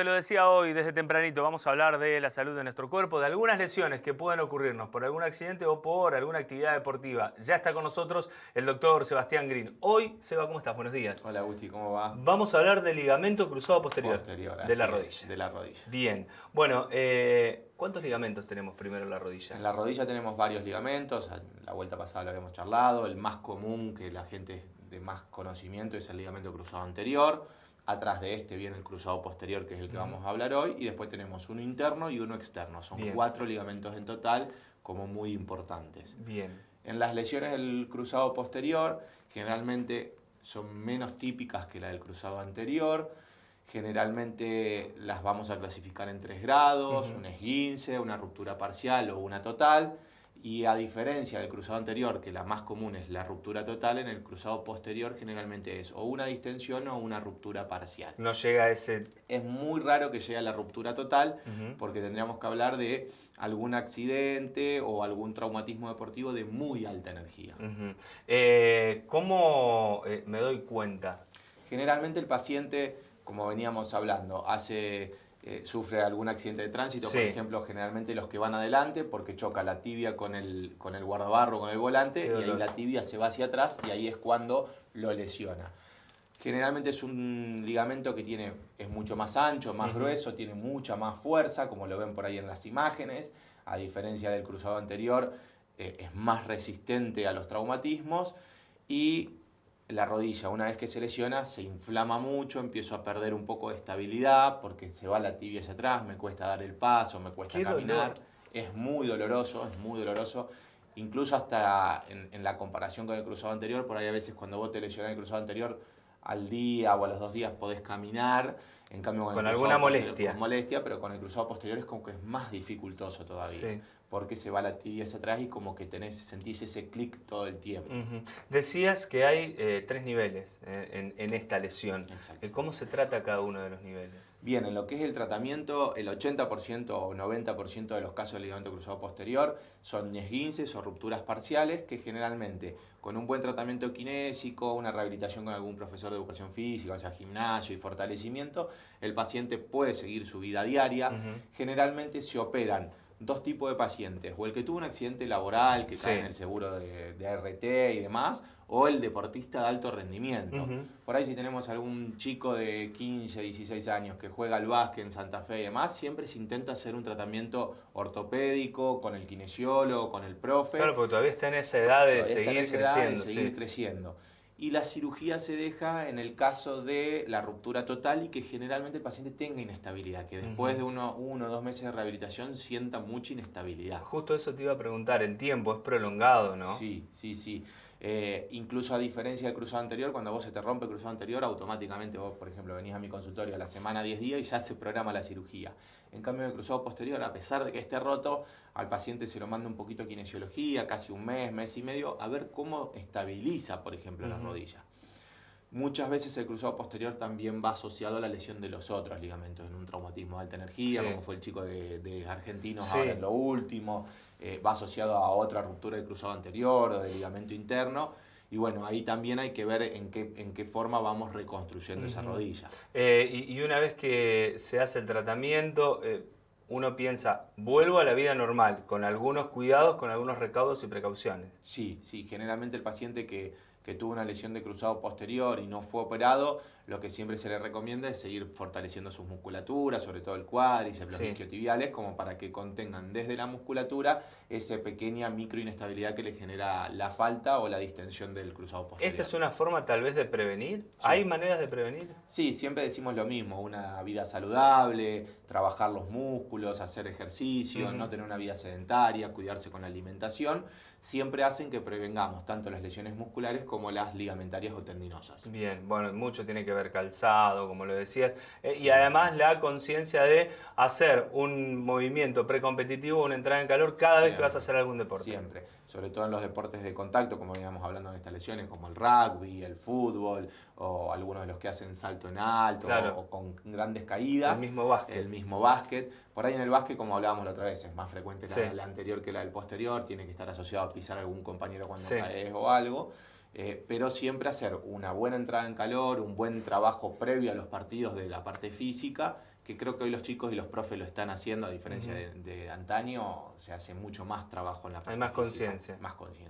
te lo decía hoy desde tempranito, vamos a hablar de la salud de nuestro cuerpo, de algunas lesiones que pueden ocurrirnos por algún accidente o por alguna actividad deportiva. Ya está con nosotros el doctor Sebastián Green. Hoy, Seba, ¿cómo estás? Buenos días. Hola Gusti, ¿cómo va? Vamos a hablar del ligamento cruzado posterior. De la rodilla. De la rodilla. Bien. Bueno, ¿cuántos ligamentos tenemos primero en la rodilla? En la rodilla tenemos varios ligamentos, la vuelta pasada lo habíamos charlado, el más común que la gente de más conocimiento es el ligamento cruzado anterior. Atrás de este viene el cruzado posterior, que es el que vamos a hablar hoy, y después tenemos uno interno y uno externo. Son 4 ligamentos en total, como muy importantes. Bien. En las lesiones del cruzado posterior, generalmente son menos típicas que la del cruzado anterior. Generalmente las vamos a clasificar en 3 grados, un esguince, una ruptura parcial o una total. Y a diferencia del cruzado anterior, que la más común es la ruptura total, en el cruzado posterior generalmente es o una distensión o una ruptura parcial. No llega a ese... Es muy raro que llegue a la ruptura total, porque tendríamos que hablar de algún accidente o algún traumatismo deportivo de muy alta energía. ¿Cómo me doy cuenta? Generalmente el paciente, como veníamos hablando, sufre algún accidente de tránsito, por ejemplo, generalmente los que van adelante, porque choca la tibia con el guardabarro, con el volante, y ahí la tibia se va hacia atrás y ahí es cuando lo lesiona. Generalmente es un ligamento que es mucho más ancho, más grueso, tiene mucha más fuerza, como lo ven por ahí en las imágenes, a diferencia del cruzado anterior, es más resistente a los traumatismos, y la rodilla, una vez que se lesiona, se inflama mucho, empiezo a perder un poco de estabilidad porque se va la tibia hacia atrás, me cuesta dar el paso, me cuesta caminar. Es muy doloroso, es muy doloroso. Incluso hasta en la comparación con el cruzado anterior, por ahí a veces cuando vos te lesionás el cruzado anterior, al día o a los 2 días podés caminar. En cambio, con alguna molestia. Con molestia, pero con el cruzado posterior es como que es más dificultoso todavía. Porque se va la tibia hacia atrás y como que sentís ese clic todo el tiempo. Decías que hay 3 niveles en esta lesión. Exacto. ¿Cómo se trata cada uno de los niveles? Bien, en lo que es el tratamiento, el 80% o 90% de los casos de ligamento cruzado posterior son esguinces o rupturas parciales que generalmente con un buen tratamiento kinésico, una rehabilitación con algún profesor de educación física, o sea, gimnasio y fortalecimiento, el paciente puede seguir su vida diaria. Generalmente se operan 2 tipos de pacientes, o el que tuvo un accidente laboral que cae en el seguro de ART y demás, o el deportista de alto rendimiento. Por ahí si tenemos algún chico de 15, 16 años que juega al básquet en Santa Fe y demás, siempre se intenta hacer un tratamiento ortopédico con el kinesiólogo, con el profe. Claro, porque todavía está en esa edad de seguir creciendo. Y la cirugía se deja en el caso de la ruptura total y que generalmente el paciente tenga inestabilidad, que después de 1 o 2 meses de rehabilitación sienta mucha inestabilidad. Justo eso te iba a preguntar, el tiempo es prolongado, ¿no? Sí. Incluso a diferencia del cruzado anterior, cuando vos se te rompe el cruzado anterior, automáticamente vos, por ejemplo, venís a mi consultorio a la semana 10 días y ya se programa la cirugía. En cambio, en el cruzado posterior, a pesar de que esté roto, al paciente se lo manda un poquito a kinesiología, casi un mes, mes y medio, a ver cómo estabiliza, por ejemplo, la rodilla. Muchas veces el cruzado posterior también va asociado a la lesión de los otros ligamentos, en un traumatismo de alta energía, como fue el chico de Argentinos ahora en lo último, va asociado a otra ruptura del cruzado anterior o del ligamento interno, y bueno, ahí también hay que ver en qué forma vamos reconstruyendo esa rodilla. Y una vez que se hace el tratamiento, uno piensa, vuelvo a la vida normal, con algunos cuidados, con algunos recaudos y precauciones. Sí, generalmente el paciente que tuvo una lesión de cruzado posterior y no fue operado, lo que siempre se le recomienda es seguir fortaleciendo sus musculaturas, sobre todo el cuádriceps, los isquiotibiales, como para que contengan desde la musculatura esa pequeña microinestabilidad que le genera la falta o la distensión del cruzado posterior. ¿Esta es una forma tal vez de prevenir? ¿Hay maneras de prevenir? Sí, siempre decimos lo mismo, una vida saludable, trabajar los músculos, hacer ejercicio, no tener una vida sedentaria, cuidarse con la alimentación, siempre hacen que prevengamos tanto las lesiones musculares como las ligamentarias o tendinosas. Bien, bueno, mucho tiene que ver calzado, como lo decías, y además la conciencia de hacer un movimiento precompetitivo, una entrada en calor cada vez que vas a hacer algún deporte. Siempre, sobre todo en los deportes de contacto, como veníamos hablando en estas lesiones, como el rugby, el fútbol, o algunos de los que hacen salto en alto, o con grandes caídas. El mismo básquet. El mismo básquet. Por ahí en el básquet, como hablábamos la otra vez, es más frecuente la anterior que la del posterior, tiene que estar asociado a pisar a algún compañero cuando caes o algo. Pero siempre hacer una buena entrada en calor, un buen trabajo previo a los partidos de la parte física que creo que hoy los chicos y los profes lo están haciendo, a diferencia de antaño, se hace mucho más trabajo en la parte Hay más física, conciencia. Más conciencia.